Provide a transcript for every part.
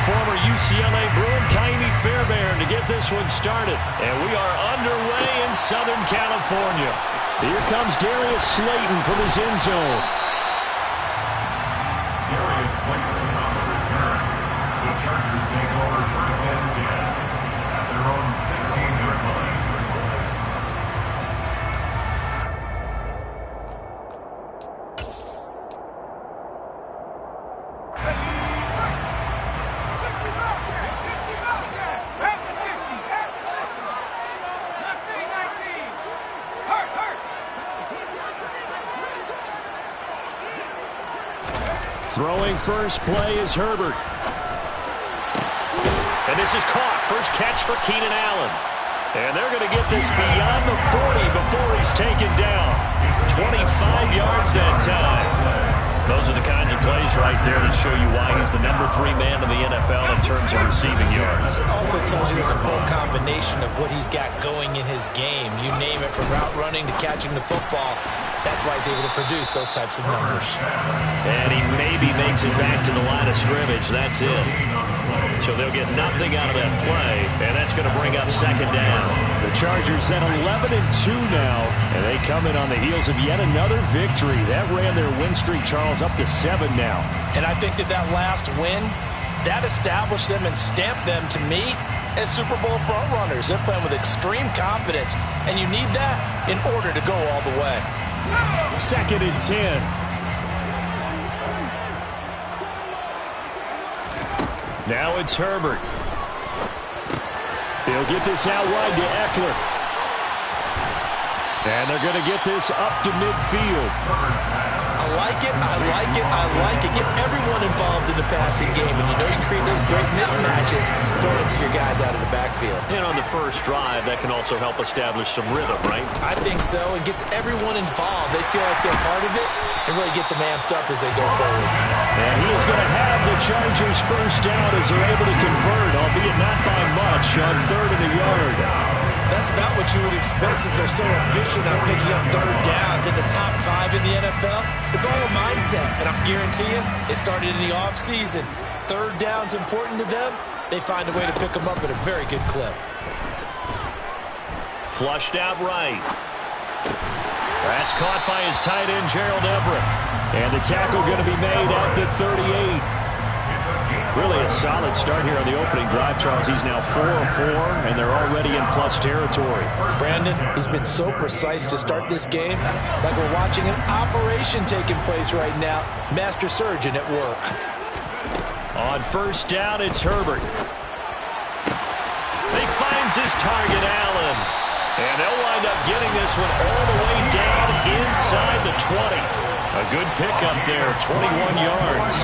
former UCLA Bruin, Kaimi Fairbairn, to get this one started. And we are underway in Southern California. Here comes Darius Slayton from his end zone. Darius Slayton on the return. The Chargers take over first and 10 at their own 16-yard line. Throwing first play is Herbert. And this is caught. First catch for Keenan Allen. And they're going to get this beyond the 40 before he's taken down. 25 yards that time. Those are the kinds of plays right there that show you why he's the number 3 man in the NFL in terms of receiving yards. Also tells you it's a full combination of what he's got going in his game. You name it, from route running to catching the football. That's why he's able to produce those types of numbers. And he maybe makes it back to the line of scrimmage. That's it. So they'll get nothing out of that play, and that's going to bring up second down. The Chargers at 11-2 now, and they come in on the heels of yet another victory. That ran their win streak, Charles, up to 7 now. And I think that last win, that established them and stamped them, to me, as Super Bowl frontrunners. They're playing with extreme confidence, and you need that in order to go all the way. Second and 10. Now it's Herbert. He'll get this out wide to Eckler. And they're going to get this up to midfield. I like it, I like it, I like it. Get everyone involved in the passing game. And you know you create those great mismatches throwing it to your guys out of the backfield. And on the first drive, that can also help establish some rhythm, right? I think so. It gets everyone involved. They feel like they're part of it. It really gets them amped up as they go forward. And he is going to have the Chargers first down as they're able to convert, albeit not by much, on 3rd and a yard. That's about what you would expect since they're so efficient on picking up 3rd downs in the top 5 in the NFL. It's all a mindset, and I'll guarantee you, it started in the offseason. 3rd down's important to them. They find a way to pick them up at a very good clip. Flushed out right. That's caught by his tight end, Gerald Everett. And the tackle going to be made at the 38. Really a solid start here on the opening drive, Charles. He's now 4 of 4, and they're already in plus territory. Brandon, he's been so precise to start this game, like we're watching an operation taking place right now. Master surgeon at work. On first down, it's Herbert. He finds his target, Allen. And they'll wind up getting this one all the way down inside the 20. A good pickup there, 21 yards.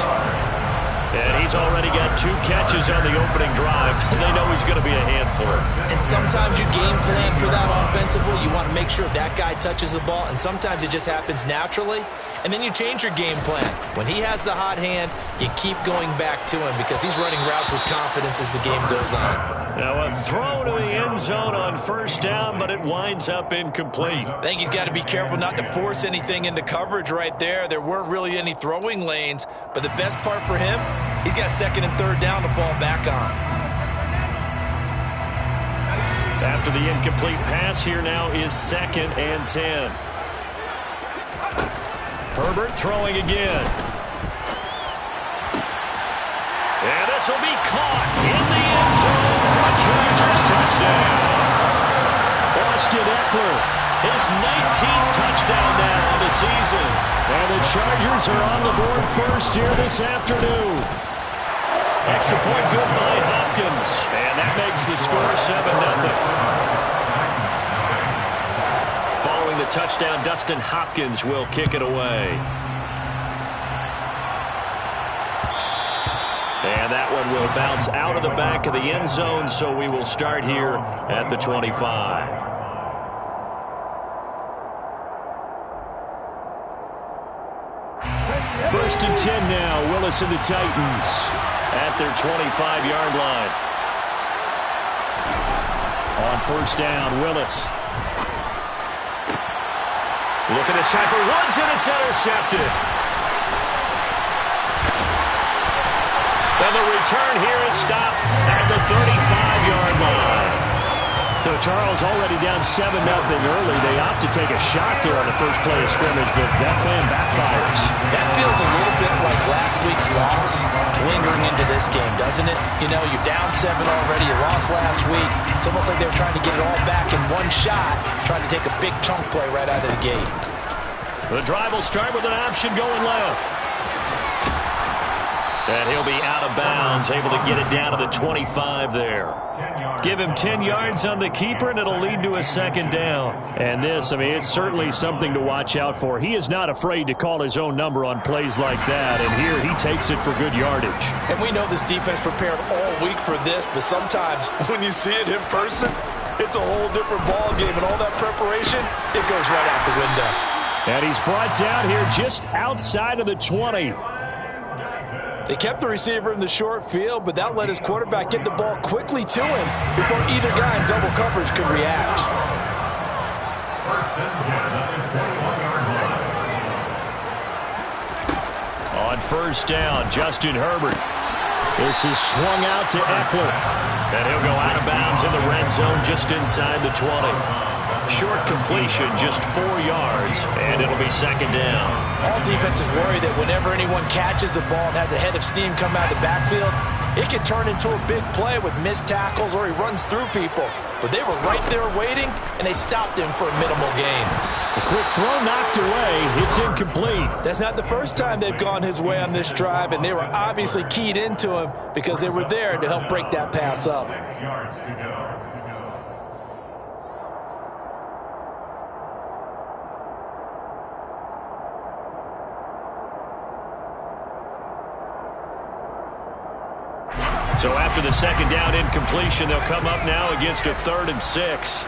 And he's already got 2 catches on the opening drive. They know he's going to be a handful. And sometimes you game plan for that offensively. You want to make sure that guy touches the ball, and sometimes it just happens naturally. And then you change your game plan. When he has the hot hand, you keep going back to him because he's running routes with confidence as the game goes on. Now a throw to the end zone on first down, but it winds up incomplete. I think he's got to be careful not to force anything into coverage right there. There weren't really any throwing lanes, but the best part for him, he's got 2nd and 3rd down to fall back on. After the incomplete pass, here now is 2nd and 10. Herbert throwing again. And this will be caught in the end zone for a Chargers touchdown. Austin Eckler, his 19th touchdown now on the season. And the Chargers are on the board first here this afternoon. Extra point good by Hopkins. And that makes the score 7-0. Following the touchdown, Dustin Hopkins will kick it away. And that one will bounce out of the back of the end zone, so we will start here at the 25. First and 10 now, Willis and the Titans at their 25-yard line. On first down, Willis. Looking this time for Woods, and it's intercepted. And And the return here is stopped at the 35-yard line. So Charles already down 7-0 early. They opt to take a shot there on the first play of scrimmage, but that plan backfires. That feels a little bit like last week's loss lingering into this game, doesn't it? You know, you're down 7 already. You lost last week. It's almost like they were trying to get it all back in one shot, trying to take a big chunk play right out of the gate. The drive will start with an option going left. And he'll be out of bounds, able to get it down to the 25 there. Give him 10 yards on the keeper, and it'll lead to a second down. And this, I mean, it's certainly something to watch out for. He is not afraid to call his own number on plays like that, and here he takes it for good yardage. And we know this defense prepared all week for this, but sometimes when you see it in person, it's a whole different ball game, and all that preparation, it goes right out the window. And he's brought down here just outside of the 20. They kept the receiver in the short field, but that let his quarterback get the ball quickly to him before either guy in double coverage could react. First and 10 at the 21-yard line. On first down, Justin Herbert. This is swung out to Eckler. And he'll go out of bounds in the red zone just inside the 20. Short completion, just 4 yards, and it'll be second down. All defenses worry that whenever anyone catches the ball and has a head of steam come out of the backfield, it can turn into a big play with missed tackles or he runs through people. But they were right there waiting, and they stopped him for a minimal gain. A quick throw knocked away. It's incomplete. That's not the first time they've gone his way on this drive, and they were obviously keyed into him because they were there to help break that pass up. 6 yards to go. So after the second down incompletion, they'll come up now against a 3rd and 6.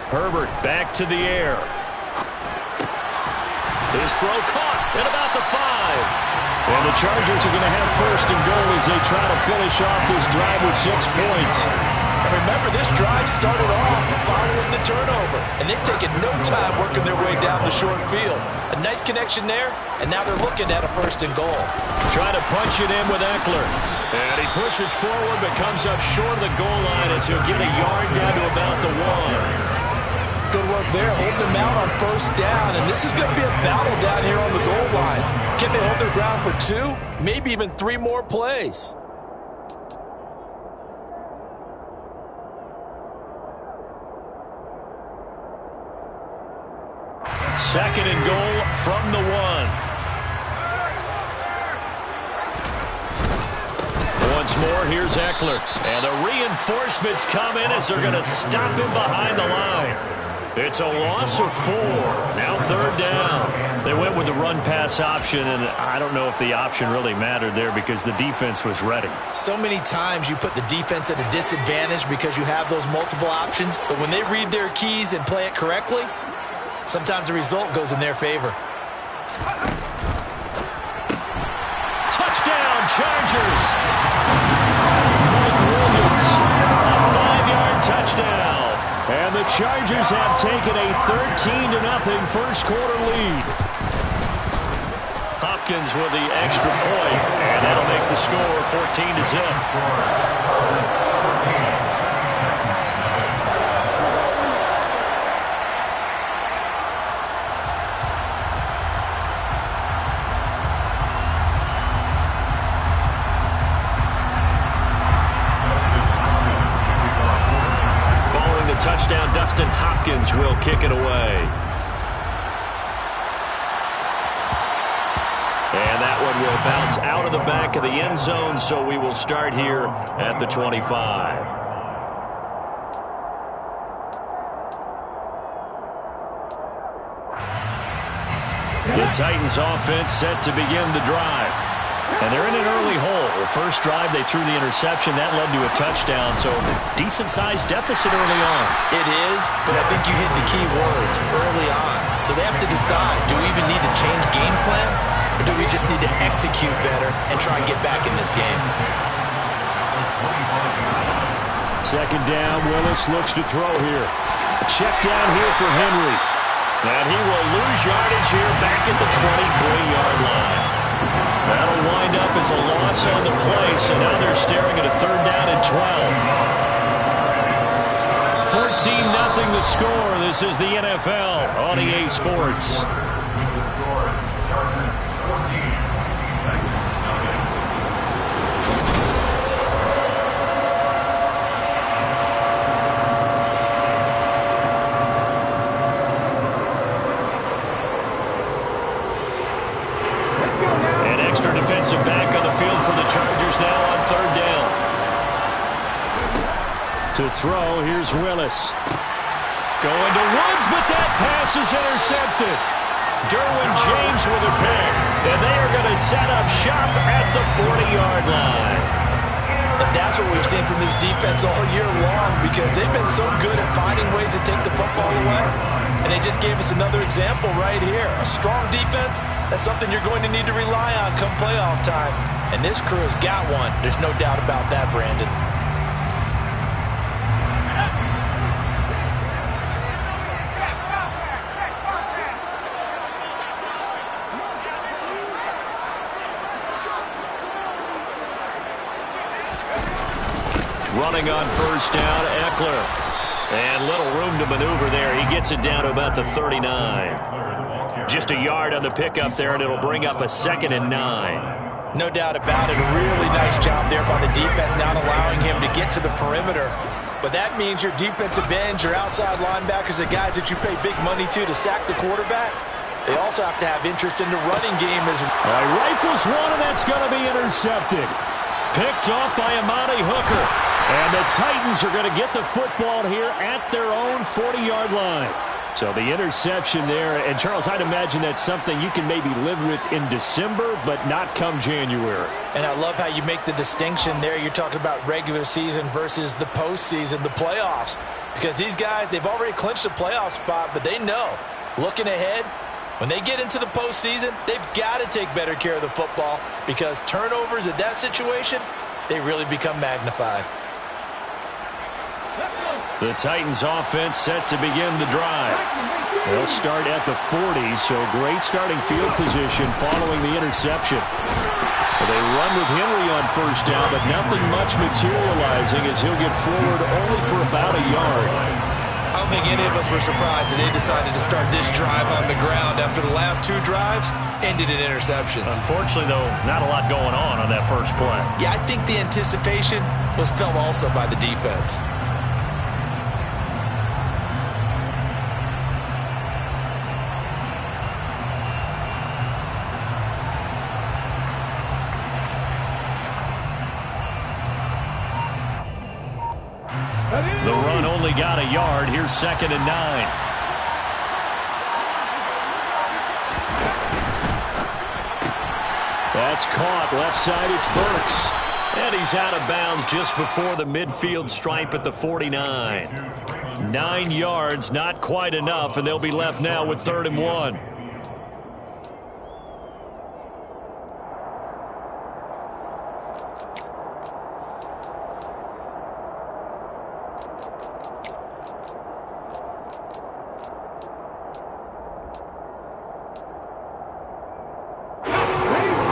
Herbert back to the air. His throw caught at about the 5. And the Chargers are going to have first and goal as they try to finish off this drive with 6 points. And remember, this drive started off following the turnover, and they've taken no time working their way down the short field. A nice connection there, and now they're looking at a first and goal. Trying to punch it in with Eckler. And he pushes forward but comes up short of the goal line as he'll get a yard down to about the 1. Good work there, holding them out on first down, and this is going to be a battle down here on the goal line. Can they hold their ground for 2, maybe even 3 more plays? Second and goal from the 1. Once more, here's Eckler. And the reinforcements come in as they're going to stop him behind the line. It's a loss of 4. Now 3rd down. They went with the run-pass option, and I don't know if the option really mattered there because the defense was ready. So many times you put the defense at a disadvantage because you have those multiple options, but when they read their keys and play it correctly, sometimes the result goes in their favor. Touchdown, Chargers! Mike Williams, a 5-yard touchdown. And the Chargers have taken a 13-0 first quarter lead. Hopkins with the extra point, and that'll make the score 14-0. Touchdown, Dustin Hopkins will kick it away. And that one will bounce out of the back of the end zone, so we will start here at the 25. The Titans offense set to begin the drive. And they're in an early hole. First drive, they threw the interception. That led to a touchdown, so decent-sized deficit early on. It is, but I think you hit the key words early on. So they have to decide, do we even need to change game plan, or do we just need to execute better and try and get back in this game? Second down, Willis looks to throw here. A check down here for Henry. And he will lose yardage here back at the 23-yard line. they're staring at a 3rd down and 12. 14-0 the score. This is the NFL on EA Sports. With the score, Chargers 14, Titans nothing. An extra defensive back on the field for the Chargers now on 3rd down. To throw, here's Willis. Going to Woods, but that pass is intercepted. Derwin James with a pick, and they are going to set up shop at the 40-yard line. And that's what we've seen from this defense all year long, because they've been so good at finding ways to take the football away. And they just gave us another example right here. A strong defense, that's something you're going to need to rely on come playoff time. And this crew has got one. There's no doubt about that, Brandon. Running on 1st down, Eckler. And little room to maneuver there. He gets it down to about the 39. Just a yard on the pickup there, and it'll bring up a 2nd and 9. No doubt about it. A really nice job there by the defense, not allowing him to get to the perimeter. But that means your defensive ends, your outside linebackers, the guys that you pay big money to sack the quarterback, they also have to have interest in the running game as well. Rifles one, and that's going to be intercepted. Picked off by Amani Hooker. And the Titans are going to get the football here at their own 40-yard line. So the interception there. And, Charles, I'd imagine that's something you can maybe live with in December, but not come January. And I love how you make the distinction there. You're talking about regular season versus the postseason, the playoffs. Because these guys, they've already clinched a playoff spot, but they know, looking ahead, when they get into the postseason, they've got to take better care of the football, because turnovers in that situation, they really become magnified. The Titans offense set to begin the drive. They'll start at the 40, so great starting field position following the interception. They run with Henry on 1st down, but nothing much materializing as he'll get forward only for about a yard. I don't think any of us were surprised that they decided to start this drive on the ground after the last 2 drives ended in interceptions. Unfortunately, though, not a lot going on that first play. Yeah, I think the anticipation was felt also by the defense. The run only got a yard. Here's 2nd and 9. That's caught. Left side, it's Burks. And he's out of bounds just before the midfield stripe at the 49. 9 yards, not quite enough, and they'll be left now with 3rd and 1.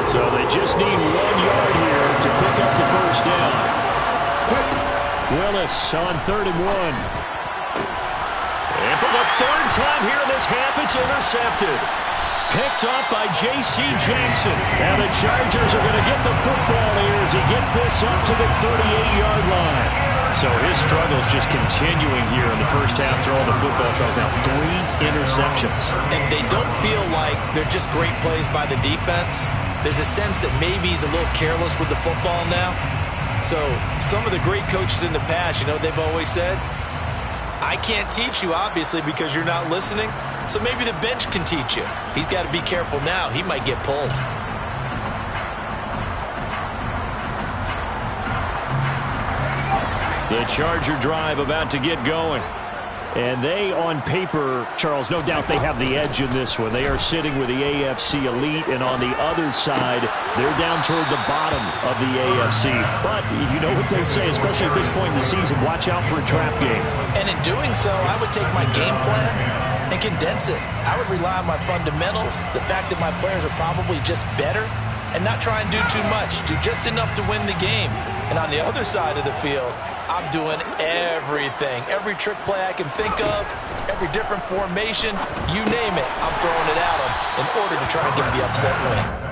So they just need 1 yard here to pick up the 1st down. Willis on 3rd and 1. And for the 3rd time here in this half, it's intercepted. Picked up by J.C. Jackson. And the Chargers are going to get the football here as he gets this up to the 38-yard line. So his struggles just continuing here in the first half, throwing the football. Charles, now 3 interceptions. And they don't feel like they're just great plays by the defense. There's a sense that maybe he's a little careless with the football now. So some of the great coaches in the past, you know, they've always said, I can't teach you, obviously, because you're not listening. So maybe the bench can teach you. He's got to be careful now. He might get pulled. The Charger drive about to get going. And they, on paper, Charles, no doubt they have the edge in this one. They are sitting with the AFC elite, and on the other side, they're down toward the bottom of the AFC. But you know what they say, especially at this point in the season, watch out for a trap game. And in doing so, I would take my game plan and condense it. I would rely on my fundamentals, the fact that my players are probably just better, and not try and do too much. Do just enough to win the game. And on the other side of the field, I'm doing everything. Every trick play I can think of, every different formation, you name it, I'm throwing it at him in order to try and get the upset win.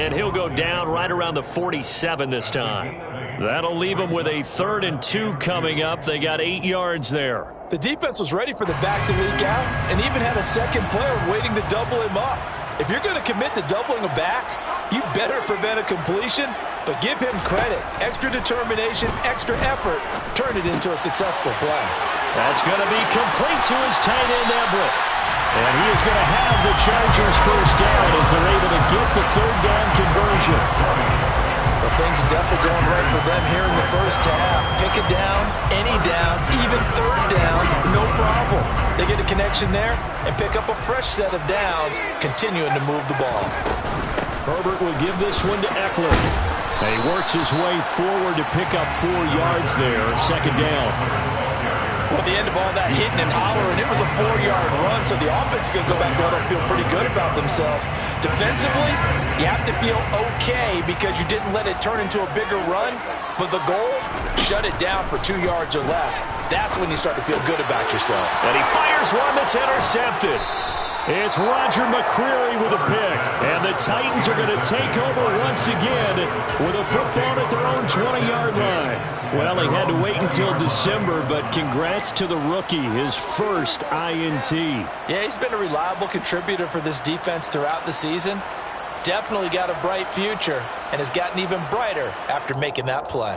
And he'll go down right around the 47 this time. That'll leave him with a 3rd and 2 coming up. They got 8 yards there. The defense was ready for the back to leak out and even had a second player waiting to double him up. If you're going to commit to doubling a back, you better prevent a completion, but give him credit. Extra determination, extra effort, turn it into a successful play. That's going to be complete to his tight end, Everett. And he is going to have the Chargers first down as they're able to get the 3rd down conversion. Well, things are definitely going right for them here in the first half. Pick it down, any down, even 3rd down, no problem. They get a connection there and pick up a fresh set of downs, continuing to move the ball. Herbert will give this one to Eckler. He works his way forward to pick up 4 yards there, 2nd down. Well, at the end of all that hitting and hollering, it was a 4-yard run, so the offense is going to go back there and feel pretty good about themselves. Defensively, you have to feel okay because you didn't let it turn into a bigger run, but the goal, shut it down for 2 yards or less. That's when you start to feel good about yourself. And he fires one that's intercepted. It's Roger McCreary with a pick. And the Titans are going to take over once again with a football at their own 20-yard line. Well, he had to wait until December, but congrats to the rookie, his first INT. Yeah, he's been a reliable contributor for this defense throughout the season. Definitely got a bright future and has gotten even brighter after making that play.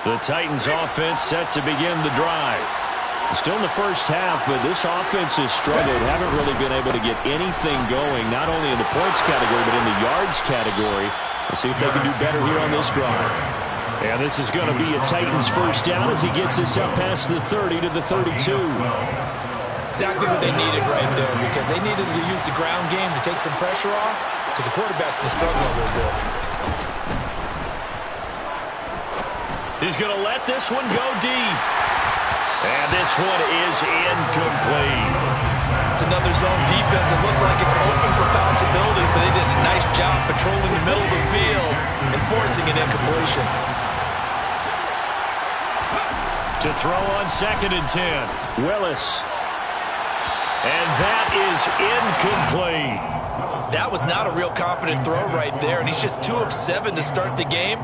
The Titans offense set to begin the drive. Still in the first half, but this offense has struggled. Haven't really been able to get anything going, not only in the points category, but in the yards category. Let's see if they can do better here on this drive. And this is going to be a Titans first down as he gets this up past the 30 to the 32. Exactly what they needed right there, because they needed to use the ground game to take some pressure off, because the quarterback's been struggling a little bit. He's going to let this one go deep. And this one is incomplete. It's another zone defense. It looks like it's open for possibilities, but they did a nice job patrolling the middle of the field and forcing an incompletion. To throw on 2nd and 10. Willis. And that is incomplete. That was not a real confident throw right there, and he's just 2 of 7 to start the game.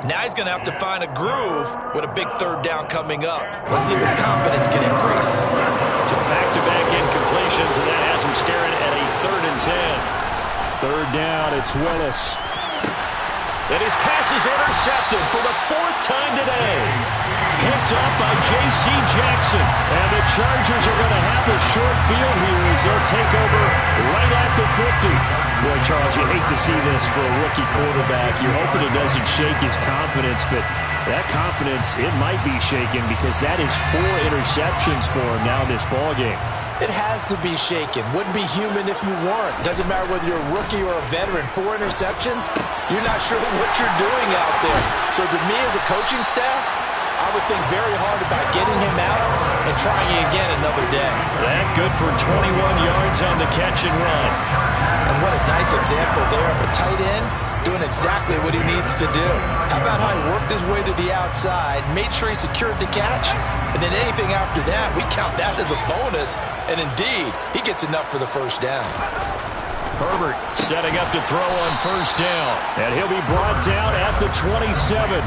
Now he's going to have to find a groove with a big 3rd down coming up. Let's see if his confidence can increase. So back-to-back incompletions, and that has him staring at a 3rd and 10. 3rd down, it's Willis. And his pass is intercepted for the 4th time today. Picked up by J.C. Jackson. And the Chargers are going to have a short field here as they'll take over right at the 50. Boy, Charles, you hate to see this for a rookie quarterback. You're hoping it doesn't shake his confidence, but that confidence, it might be shaken because that is 4 interceptions for him now in this ballgame. It has to be shaken. Wouldn't be human if you weren't. Doesn't matter whether you're a rookie or a veteran. 4 interceptions, you're not sure what you're doing out there. So to me as a coaching staff, I would think very hard about getting him out and trying again another day. That good for 21 yards on the catch and run. And what a nice example there of a tight end doing exactly what he needs to do. How about how he worked his way to the outside, made sure he secured the catch, and then anything after that, we count that as a bonus. And indeed, he gets enough for the first down. Herbert setting up to throw on 1st down. And he'll be brought down at the 27.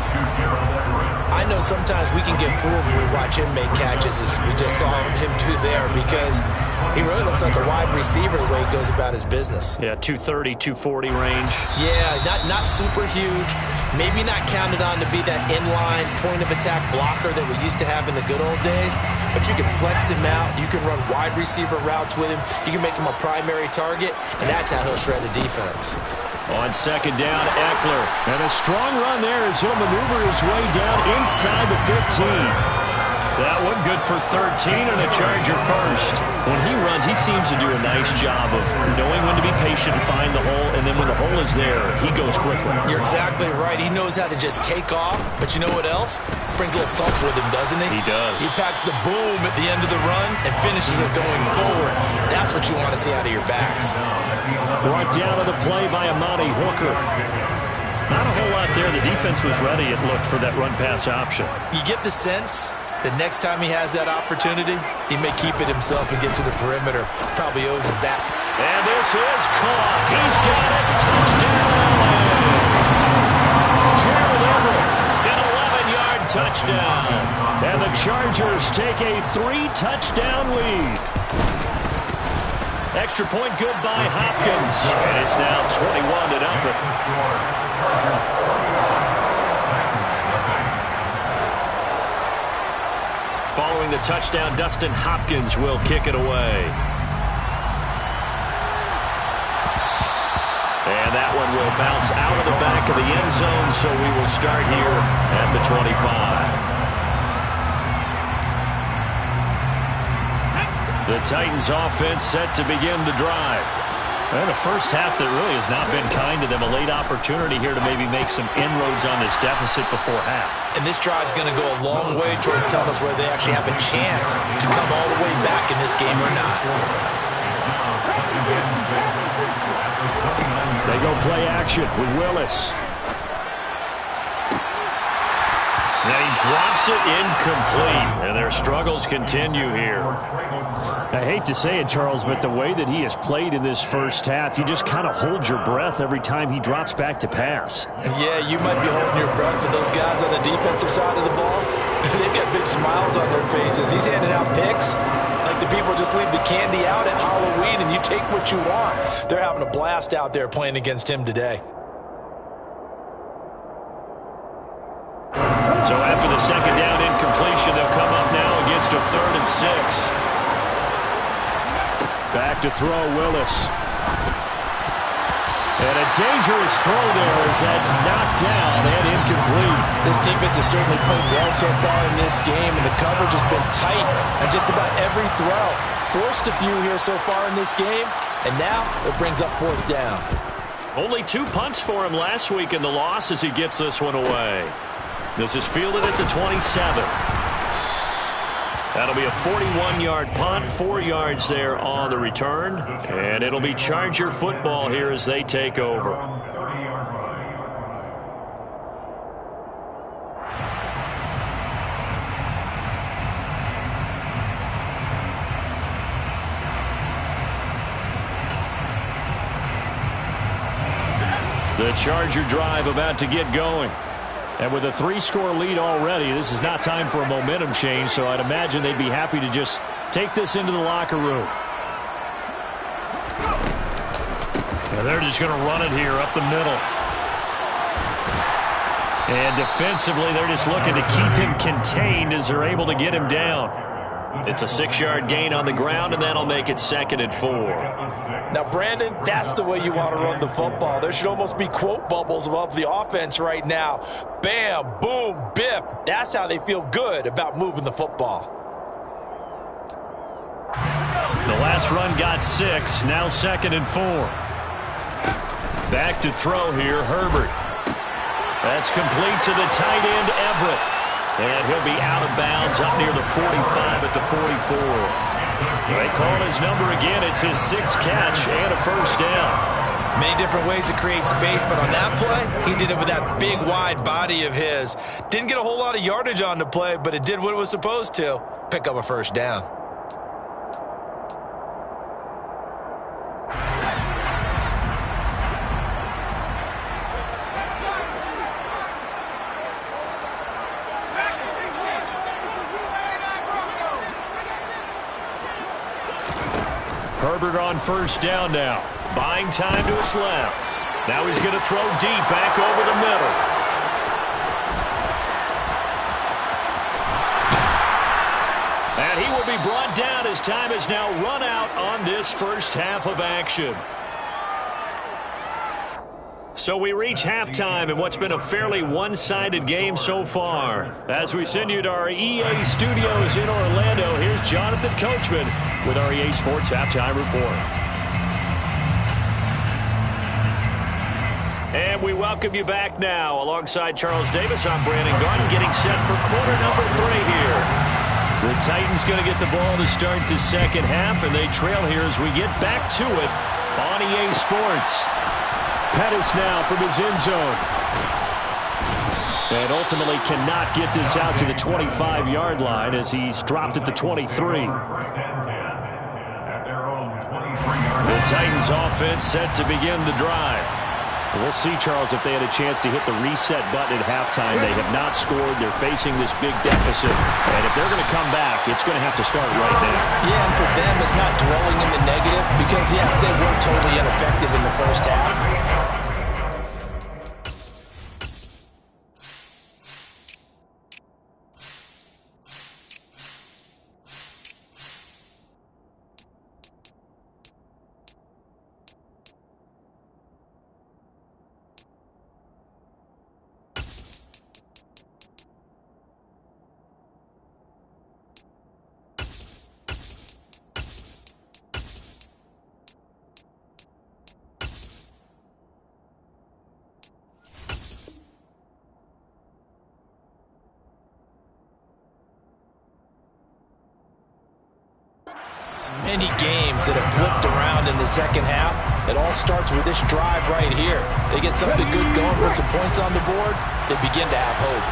I know sometimes we can get fooled when we watch him make catches, as we just saw him do there, because he really looks like a wide receiver the way he goes about his business. Yeah, 230, 240 range. Yeah, not super huge. Maybe not counted on to be that inline point-of-attack blocker that we used to have in the good old days, but you can flex him out. You can run wide receiver routes with him. You can make him a primary target, and that's how he'll shred the defense. On 2nd down, Eckler. And a strong run there as he'll maneuver his way down inside the 15. That one good for 13 and a Charger first. When he runs, he seems to do a nice job of knowing when to be patient and find the hole, and then when the hole is there, he goes quickly. You're exactly right. He knows how to just take off, but you know what else? Brings a little thump with him, doesn't he? He does. He packs the boom at the end of the run and finishes it going forward. That's what you want to see out of your backs. Brought down on the play by Amani Hooker. Not a whole lot there. The defense was ready, it looked, for that run-pass option. You get the sense that next time he has that opportunity, he may keep it himself and get to the perimeter. Probably owes his back. And this is caught. He's got it. Touchdown. Gerald Everett, an 11-yard touchdown. And the Chargers take a 3-touchdown lead. Extra point good by Hopkins. And it's now 21-0. Following the touchdown, Dustin Hopkins will kick it away. And that one will bounce out of the back of the end zone, so we will start here at the 25. The Titans offense set to begin the drive. And a first half that really has not been kind to them. A late opportunity here to maybe make some inroads on this deficit before half. And this drive's going to go a long way towards telling us whether they actually have a chance to come all the way back in this game or not. They go play action with Willis. And he drops it incomplete. And their struggles continue here. I hate to say it, Charles, but the way that he has played in this first half, you just kind of hold your breath every time he drops back to pass. Yeah, you might be holding your breath, but those guys on the defensive side of the ball, they've got big smiles on their faces. He's handing out picks like the people just leave the candy out at Halloween and you take what you want. They're having a blast out there playing against him today. So after the second down incompletion, they'll come up now against a 3rd and 6. Back to throw, Willis. And a dangerous throw there as that's knocked down and incomplete. This defense has certainly played well so far in this game, and the coverage has been tight on just about every throw. Forced a few here so far in this game, and now it brings up 4th down. Only 2 punts for him last week in the loss as he gets this one away. This is fielded at the 27. That'll be a 41-yard punt, 4 yards there on the return. And it'll be Charger football here as they take over. The Charger drive about to get going. And with a 3-score lead already, this is not time for a momentum change, so I'd imagine they'd be happy to just take this into the locker room. And they're just going to run it here up the middle. And defensively, they're just looking to keep him contained as they're able to get him down. It's a 6-yard gain on the ground, and that'll make it 2nd and 4. Now, Brandon, that's the way you want to run the football. There should almost be quote bubbles above the offense right now. Bam, boom, biff. That's how they feel good about moving the football. The last run got 6, now 2nd and 4. Back to throw here, Herbert. That's complete to the tight end, Everett. And he'll be out of bounds up near the 45 at the 44. They call his number again. It's his 6th catch and a 1st down. Many different ways to create space, but on that play, he did it with that big, wide body of his. Didn't get a whole lot of yardage on the play, but it did what it was supposed to. Pick up a 1st down. Herbert on 1st down now. Buying time to his left. Now he's going to throw deep back over the middle. And he will be brought down as time has now run out on this first half of action. So we reach halftime in what's been a fairly one-sided game so far. As we send you to our EA studios in Orlando, here's Jonathan Coachman with our EA Sports Halftime Report. And we welcome you back now. Alongside Charles Davis, I'm Brandon Garden, getting set for quarter number 3 here. The Titans going to get the ball to start the second half, and they trail here as we get back to it on EA Sports. Pettis now from his end zone. And ultimately cannot get this out to the 25-yard line as he's dropped at the 23. The Titans offense set to begin the drive. We'll see, Charles, if they had a chance to hit the reset button at halftime. They have not scored. They're facing this big deficit. And if they're going to come back, it's going to have to start right now. Yeah, and for them, it's not dwelling in the negative because, yes, they were totally ineffective in the first half. Many games that have flipped around in the second half. It all starts with this drive right here. They get something good going, put some points on the board, they begin to have hope.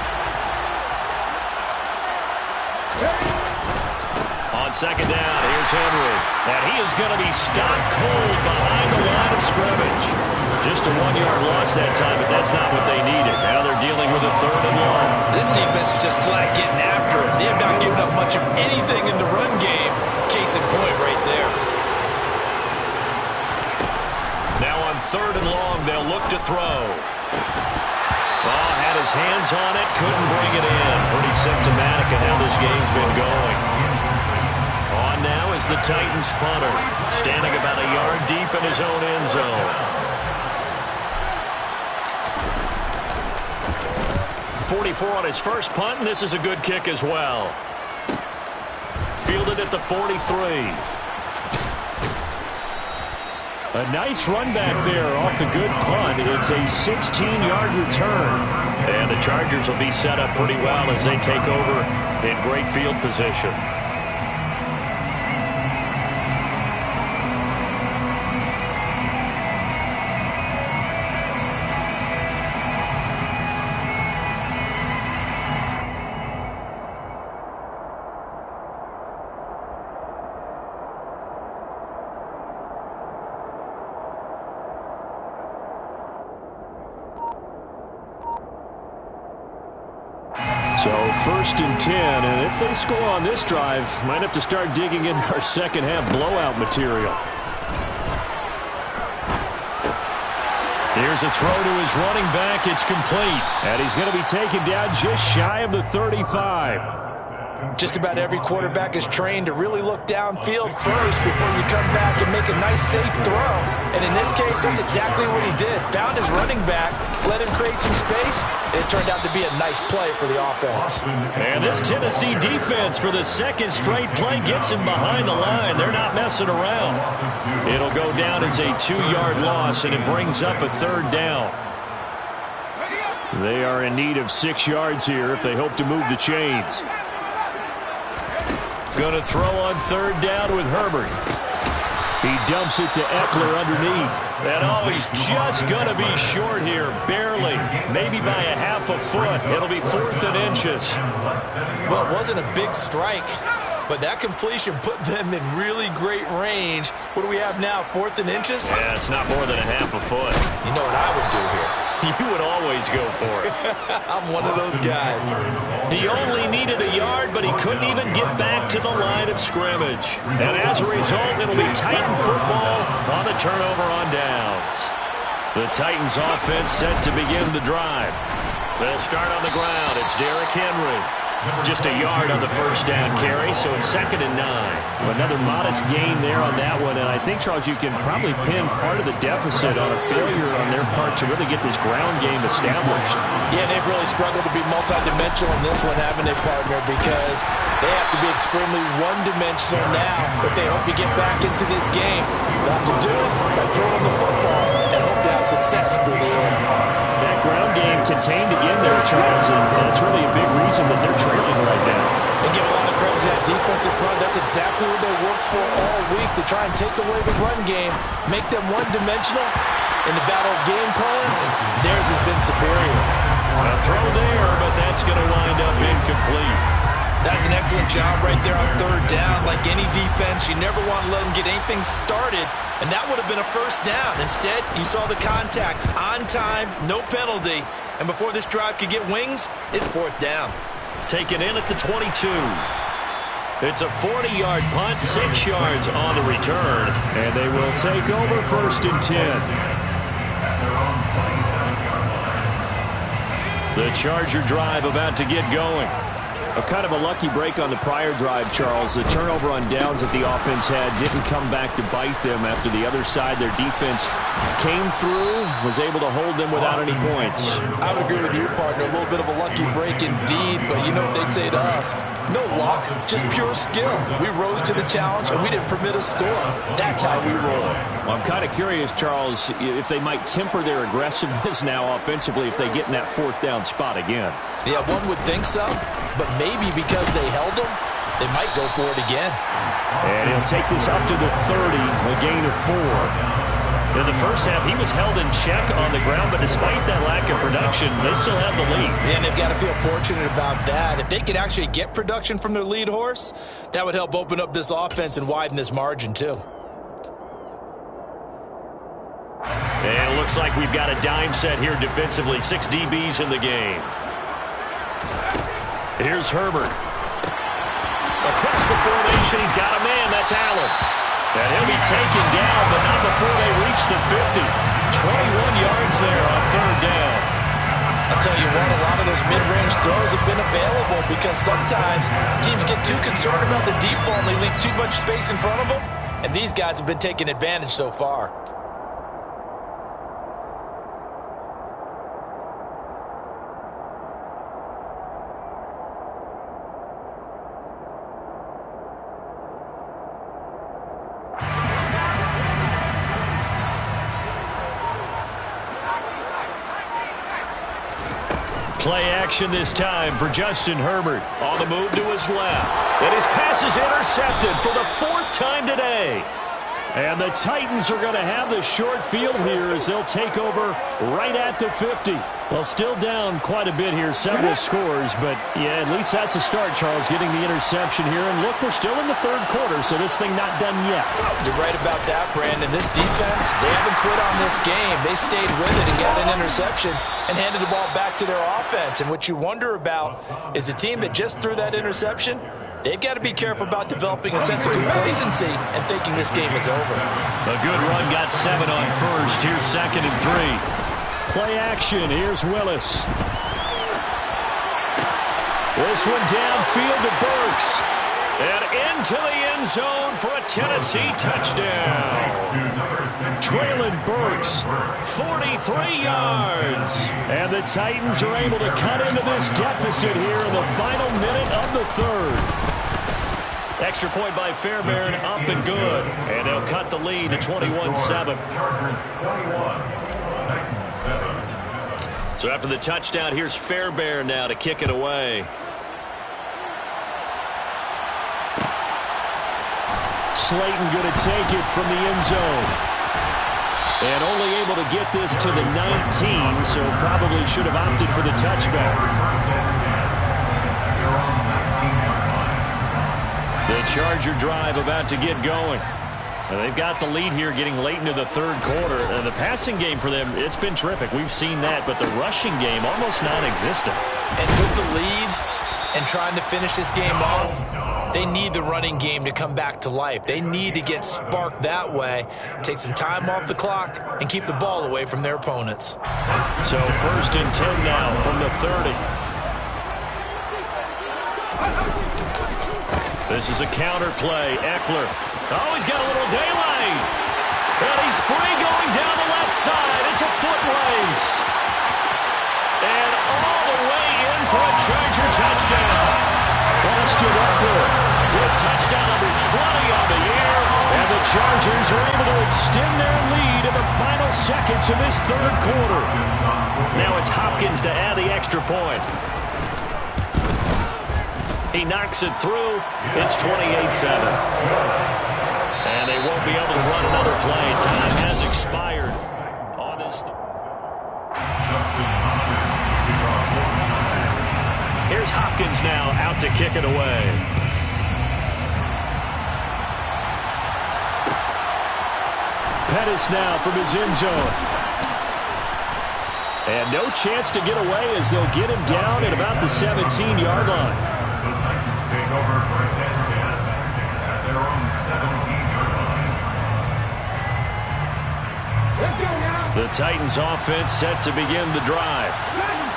On second down, here's Henry. And he is going to be stopped cold behind the line of scrimmage. Just a 1-yard loss that time, but that's not what they needed. Now they're dealing with a 3rd and long. This defense is just flat getting after it. They have not given up much of anything in the run game. Case in point right there. Now on 3rd and long, they'll look to throw. Oh, had his hands on it, couldn't bring it in. Pretty symptomatic of how this game's been going. On now is the Titans punter, standing about a yard deep in his own end zone. 44 on his first punt, and this is a good kick as well. Fielded at the 43. A nice run back there off the good punt. It's a 16-yard return. And the Chargers will be set up pretty well as they take over in great field position. So 1st and 10, and if they score on this drive, might have to start digging in our second half blowout material. Here's a throw to his running back. It's complete. And he's going to be taken down just shy of the 35. Just about every quarterback is trained to really look downfield first before you come back and make a nice, safe throw. And in this case, that's exactly what he did. Found his running back, let him create some space, and it turned out to be a nice play for the offense. And this Tennessee defense for the 2nd straight play gets him behind the line. They're not messing around. It'll go down as a 2-yard loss, and it brings up a 3rd down. They are in need of 6 yards here if they hope to move the chains. Going to throw on 3rd down with Herbert. He dumps it to Eckler underneath. And oh, he's just going to be short here, barely, maybe by a half a foot. It'll be 4th and inches. Well, it wasn't a big strike, but that completion put them in really great range. What do we have now, 4th and inches? Yeah, it's not more than a half a foot. You know what I would do here? You would always go for it. I'm one of those guys. He only needed a yard, but he couldn't even get back to the line of scrimmage. And as a result, it'll be Titan football on the turnover on downs. The Titans offense set to begin the drive. They'll start on the ground. It's Derrick Henry. Just a yard on the first down carry, so it's 2nd and 9. Another modest gain there on that one, and I think, Charles, you can probably pin part of the deficit on a failure on their part to really get this ground game established. Yeah, they've really struggled to be multidimensional in this one, haven't they, partner? Because they have to be extremely one-dimensional now if they hope to get back into this game. They'll have to do it by throwing the football and hope to have success through the air. That ground game contained again there, Charles, and that's really a big reason that they're trailing right now. They give a lot of credit to that defensive front. That's exactly what they worked for all week, to try and take away the run game, make them one-dimensional. In the battle of game plans, theirs has been superior. A throw there, but that's going to wind up incomplete. That's an excellent job right there on 3rd down. Like any defense, you never want to let them get anything started, and that would have been a 1st down. Instead, you saw the contact on time, no penalty, and before this drive could get wings, it's 4th down. Taken in at the 22. It's a 40-yard punt, 6 yards on the return, and they will take over 1st and 10. The Charger drive about to get going. A kind of a lucky break on the prior drive, Charles. The turnover on downs that the offense had didn't come back to bite them after the other side. Their defense came through, was able to hold them without any points. I would agree with you, partner. A little bit of a lucky break indeed, but you know what they'd say to us? No luck, just pure skill. We rose to the challenge, and we didn't permit a score. That's how we roll. Well, I'm kind of curious, Charles, if they might temper their aggressiveness now offensively if they get in that 4th down spot again. Yeah, one would think so, but maybe because they held them, they might go for it again. And he'll take this up to the 30, a gain of 4. In the first half, he was held in check on the ground, but despite that lack of production, they still have the lead. And they've got to feel fortunate about that. If they could actually get production from their lead horse, that would help open up this offense and widen this margin too. And it looks like we've got a dime set here defensively. 6 DBs in the game. Here's Herbert. Across the formation, he's got a man. That's Allen. And he'll be taken down, but not before they reach the 50. 21 yards there on 3rd down. I'll tell you what, a lot of those mid-range throws have been available because sometimes teams get too concerned about the deep ball and they leave too much space in front of them. And these guys have been taking advantage so far. Play action this time for Justin Herbert. On the move to his left. And his pass is intercepted for the 4th time today. And the Titans are going to have the short field here as they'll take over right at the 50. Well, still down quite a bit here, several scores, but yeah, at least that's a start, Charles, getting the interception here. And look, we're still in the 3rd quarter, so this thing not done yet. You're right about that, Brandon. This defense, they haven't quit on this game. They stayed with it and got an interception and handed the ball back to their offense. And what you wonder about is the team that just threw that interception, they've got to be careful about developing a sense of complacency and thinking this game is over. A good run got 7 on 1st. Here's 2nd and 3. Play action. Here's Willis. This one downfield to Burks. And into the end zone for a Tennessee touchdown. Traylon Burks, 43 yards. And the Titans are able to cut into this deficit here in the final minute of the 3rd. Extra point by Fairbairn, up and good. And they'll cut the lead to 21-7. So after the touchdown, here's Fairbairn now to kick it away. Slayton going to take it from the end zone. And only able to get this to the 19, so probably should have opted for the touchback. The Charger drive about to get going. And they've got the lead here getting late into the 3rd quarter. And the passing game for them, it's been terrific. We've seen that, but the rushing game almost non-existent. And with the lead and trying to finish this game off, they need the running game to come back to life. They need to get sparked that way, take some time off the clock, and keep the ball away from their opponents. So 1st and 10 now from the 30. This is a counter play. Eckler. Oh, he's got a little daylight. And he's free going down the left side. It's a foot race. And all the way in for a Charger touchdown. Austin Eckler with touchdown number 20 on the year. And the Chargers are able to extend their lead in the final seconds of this third quarter. Now it's Hopkins to add the extra point. He knocks it through. It's 28-7. And they won't be able to run another play. Time has expired on this. Here's Hopkins now out to kick it away. Pettis now from his end zone. And no chance to get away as they'll get him down at about the 17-yard line. The Titans take over first and 10 at their own 17-yard line. The Titans offense set to begin the drive.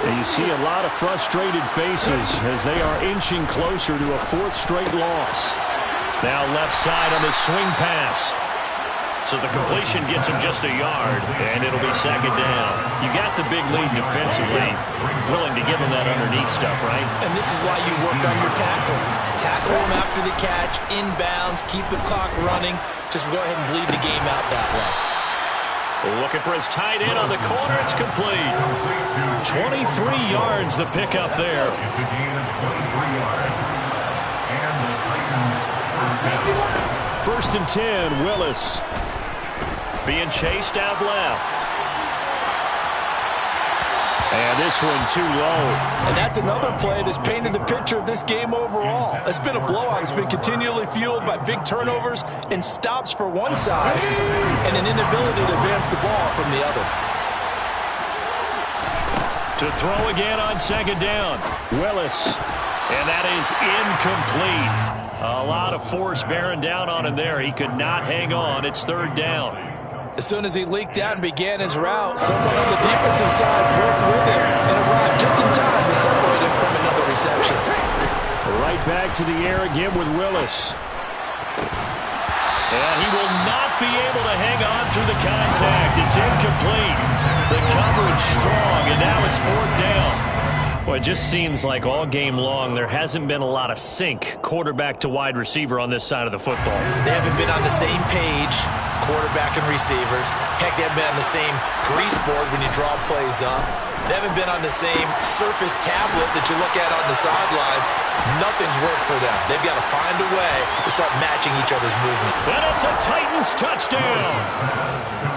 And you see a lot of frustrated faces as they are inching closer to a fourth straight loss. Now left side on the swing pass. So the completion gets him just a yard, and it'll be second down. You got the big lead defensively, willing to give him that underneath stuff, right? And this is why you work on your tackling. Tackle him after the catch, inbounds, keep the clock running. Just go ahead and bleed the game out that way. Looking for his tight end on the corner. It's complete. 23 yards the pickup there. It's a gain of 23 yards. And the Titans first and 10, Willis. Being chased out left. And this one too low. And that's another play that's painted the picture of this game overall. It's been a blowout. It's been continually fueled by big turnovers and stops for one side and an inability to advance the ball from the other. To throw again on second down, Willis. And that is incomplete. A lot of force bearing down on him there. He could not hang on. It's third down. As soon as he leaked out and began his route, someone on the defensive side broke with him and arrived just in time to separate him from another reception. Right back to the air again with Willis. And he will not be able to hang on through the contact. It's incomplete. The coverage strong, and now it's fourth down. Well, it just seems like all game long there hasn't been a lot of sync quarterback to wide receiver on this side of the football. They haven't been on the same page, quarterback and receivers. Heck, they haven't been on the same grease board when you draw plays up. They haven't been on the same surface tablet that you look at on the sidelines. Nothing's worked for them. They've got to find a way to start matching each other's movement. And it's a Titans touchdown.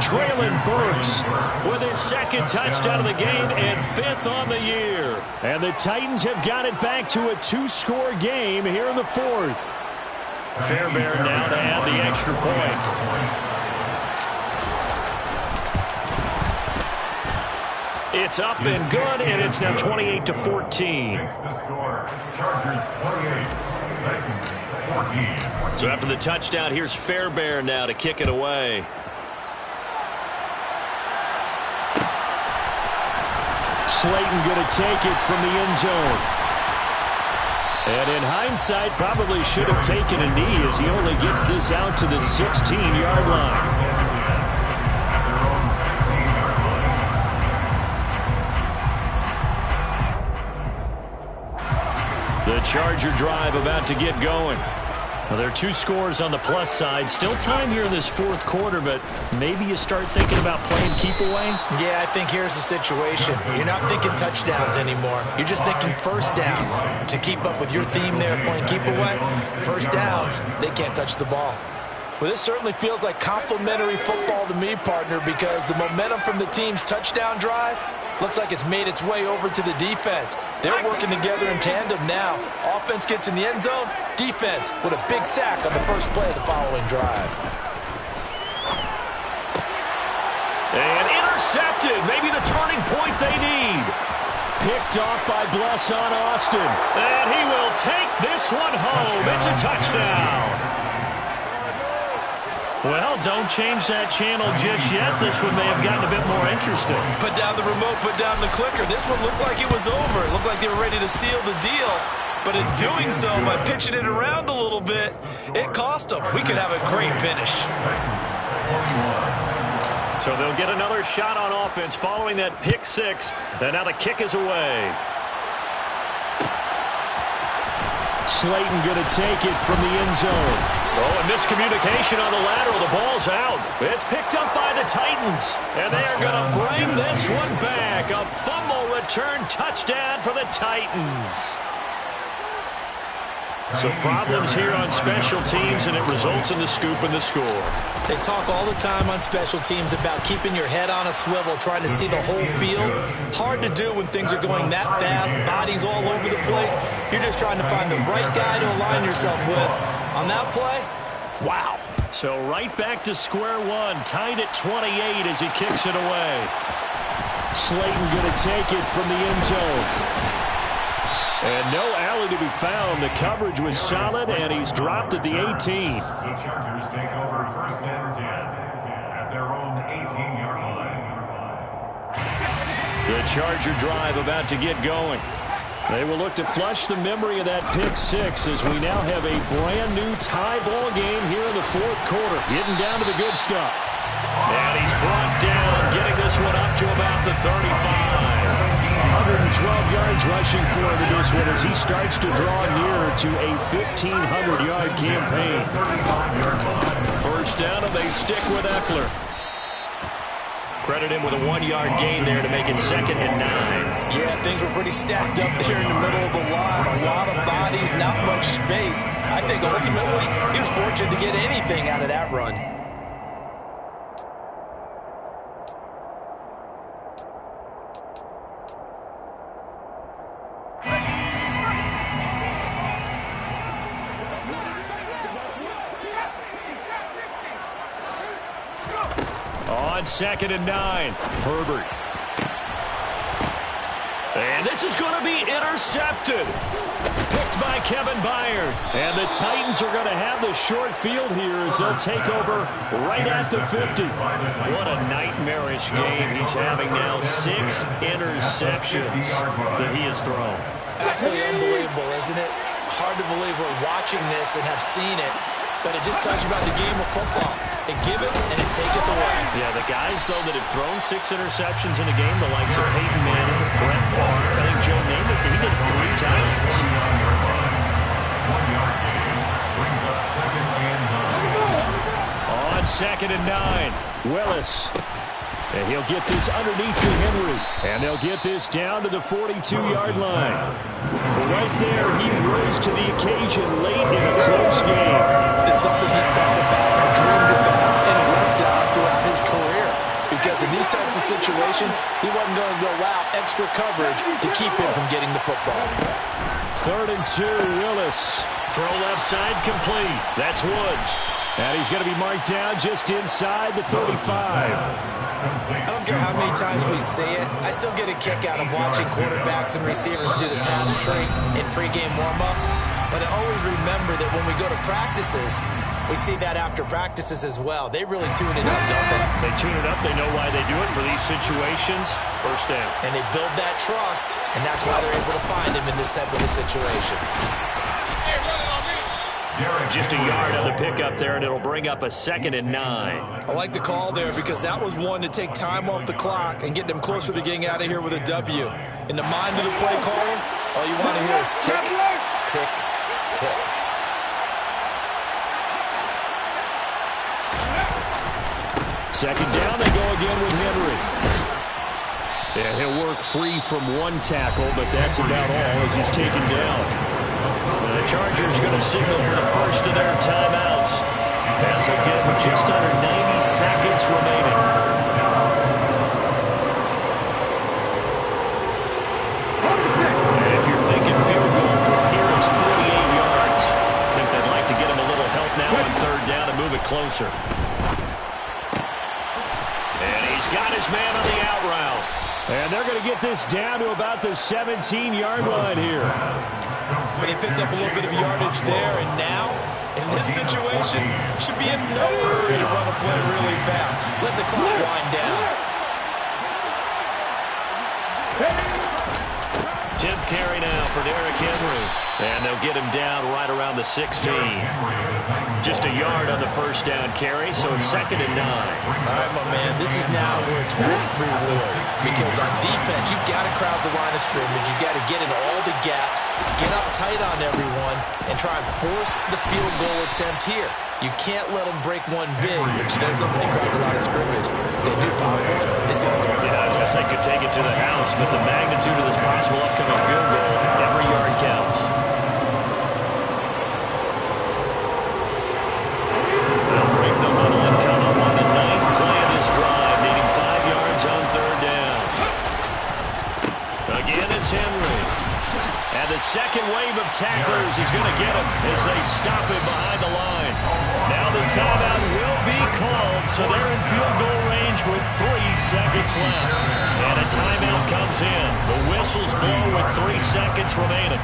Traylon Burks with his second touchdown of the game and fifth on the year. And the Titans have got it back to a two-score game here in the fourth. Fairbairn now to add the extra point. It's up and good, and it's now 28-14. Chargers 28, Titans 14. So after the touchdown, here's Fairbairn now to kick it away. Slayton going to take it from the end zone. And in hindsight, probably should have taken a knee as he only gets this out to the 16-yard line. The Charger drive about to get going. Well, there are two scores on the plus side. Still time here in this fourth quarter, but maybe you start thinking about playing keep away? Yeah, I think here's the situation. You're not thinking touchdowns anymore. You're just thinking first downs. To keep up with your theme there, playing keep away, first downs, they can't touch the ball. Well, this certainly feels like complimentary football to me, partner, because the momentum from the team's touchdown drive looks like it's made its way over to the defense. They're working together in tandem now. Offense gets in the end zone. Defense with a big sack on the first play of the following drive. And intercepted. Maybe the turning point they need. Picked off by Bless on Austin. And he will take this one home. It's a touchdown. Well, don't change that channel just yet. This one may have gotten a bit more interesting. Put down the remote, put down the clicker. This one looked like it was over. It looked like they were ready to seal the deal. But in doing so, by pitching it around a little bit, it cost them. We could have a great finish. So they'll get another shot on offense following that pick six. And now the kick is away. Slayton going to take it from the end zone. Oh, a miscommunication on the lateral. The ball's out. It's picked up by the Titans. And they are going to bring this one back. A fumble return touchdown for the Titans. So problems here on special teams, and it results in the scoop and the score. They talk all the time on special teams about keeping your head on a swivel, trying to see the whole field. Hard to do when things are going that fast, bodies all over the place. You're just trying to find the right guy to align yourself with. On that play, wow. So right back to square one, tied at 28 as he kicks it away. Slayton going to take it from the end zone. And no alley to be found. The coverage was solid, and he's dropped at the 18. The Chargers take over first and 10 at their own 18-yard line. The Charger drive about to get going. They will look to flush the memory of that pick six as we now have a brand-new tie ball game here in the fourth quarter. Getting down to the good stuff. And he's brought down, getting this one up to about the 35. 112 yards rushing for him in this one as he starts to draw nearer to a 1,500-yard campaign. First down, and they stick with Eckler. Credit him with a 1-yard gain there to make it 2nd and 9. Yeah, things were pretty stacked up there in the middle of the line. A lot of bodies, not much space. I think ultimately he was fortunate to get anything out of that run. On 2nd and 9, Herbert. And this is going to be intercepted. Picked by Kevin Byard. And the Titans are going to have the short field here as they'll take over right at the 50. What a nightmarish game he's having now. 6 interceptions that he has thrown. Absolutely unbelievable, isn't it? Hard to believe we're watching this and have seen it. But it just tells you about the game of football. They give it and it taketh away. Yeah, the guys, though, that have thrown 6 interceptions in a game, the likes of Peyton Manning, Brett Favre, I think Joe Namath, he did it 3 times. 1-yard gain brings up 2nd and 9. On 2nd and 9, Willis. And he'll get this underneath to Henry. And they'll get this down to the 42-yard line. Right there, he rose to the occasion late in a close game. It's something he thought about, dreamed about, and worked on throughout his career. Because in these types of situations, he wasn't going to allow extra coverage to keep him from getting the football. 3rd and 2, Willis. Throw left side complete. That's Woods. And he's going to be marked down just inside the 35. I don't care how many times we see it. I still get a kick out of watching quarterbacks and receivers do the pass tree in pregame warm-up. But I always remember that when we go to practices, we see that after practices as well. They really tune it up, don't they? They tune it up. They know why they do it for these situations. First down. And they build that trust, and that's why they're able to find him in this type of a situation. Just a yard on the pickup there, and it'll bring up a 2nd and 9. I like the call there because that was one to take time off the clock and get them closer to getting out of here with a W. In the mind of the play caller, all you want to hear is tick, tick, tick. Second down, they go again with Henry. Yeah, he'll work free from one tackle, but that's about all as he's taken down. The Chargers going to signal for the first of their timeouts. As they get just under 90 seconds remaining. And if you're thinking field goal from here, it's 48 yards. I think they'd like to get him a little help now on 3rd down and move it closer. And he's got his man on the out route. And they're going to get this down to about the 17-yard line here. But he picked up a little bit of yardage there, and now, in this situation, should be in no hurry to run a play really fast. Let the clock wind down. Tipped carry now for Derrick Henry. And they'll get him down right around the 16. Just a yard on the first down carry, so it's 2nd and 9. All right, my man, this is now where it's risk reward. Because on defense, you've got to crowd the line of scrimmage. You've got to get in all the gaps, get up tight on everyone, and try and force the field goal attempt here. You can't let them break one big, but you know something, they crowd the line of scrimmage. If they do pop one, it's going to go. Yeah, I was going to say could take it to the house, but the magnitude of this possible upcoming field goal, every yard counts. They'll break the huddle and come up on the 9th play of this drive, needing 5 yards on 3rd down. Again, it's Henry. And the second wave of tacklers is going to get him as they stop him behind the line. Now the timeout will be called, so they're in field goal range with 3 seconds left. And a timeout comes in. The whistles blow with 3 seconds remaining.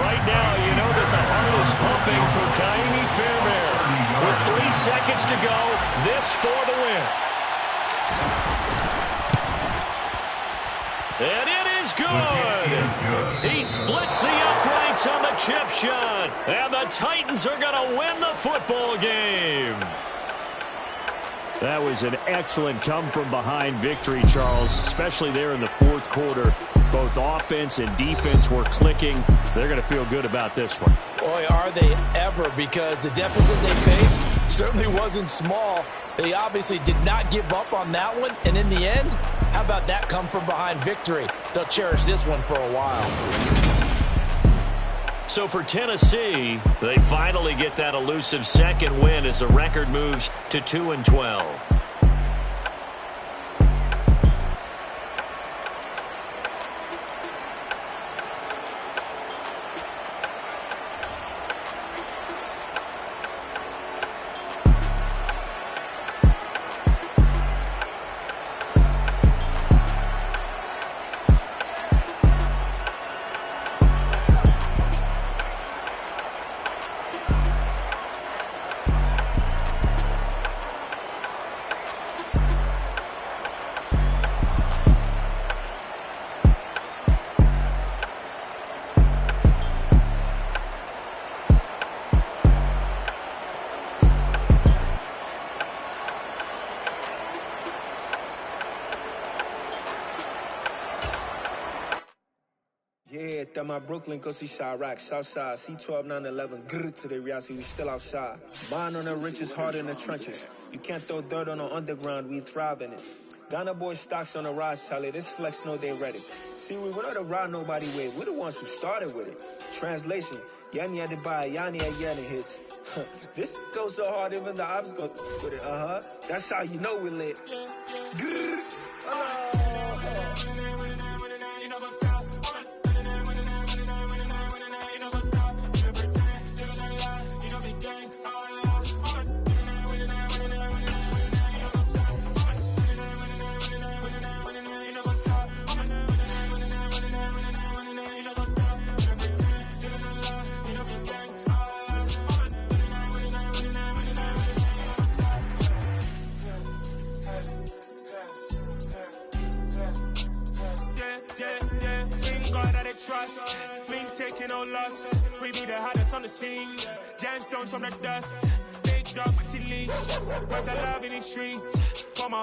Right now, you know that the heart is pumping for Kaimi Fairbairn. With 3 seconds to go, this for the win. And it is good. He splits the uprights on the chip shot. And the Titans are going to win the football game. That was an excellent come-from-behind victory, Charles, especially there in the 4th quarter. Both offense and defense were clicking. They're going to feel good about this one. Boy, are they ever, because the deficit they faced certainly wasn't small. They obviously did not give up on that one, and in the end, how about that come-from-behind victory? They'll cherish this one for a while. So for Tennessee, they finally get that elusive 2nd win as the record moves to 2-12. Yeah, that my Brooklyn, go see Chirac, Southside, C12, 911, grrr to the reality, we still outside. Bond on the riches, hard in the trenches. You can't throw dirt on the underground, we thrive in it. Ghana boys stocks on the rise, Charlie, this flex know they ready. See, we not the ride nobody with, we're the ones who started with it. Translation, Yanni had to buy, Yanni had Yanni hits. This goes so hard, even the ops go with it, That's how you know we lit. Grrr, trust. We ain't taking no loss. We be the hottest on the scene. Gemstones from the dust. Big dog, pretty leash. Where's the love in the streets? For my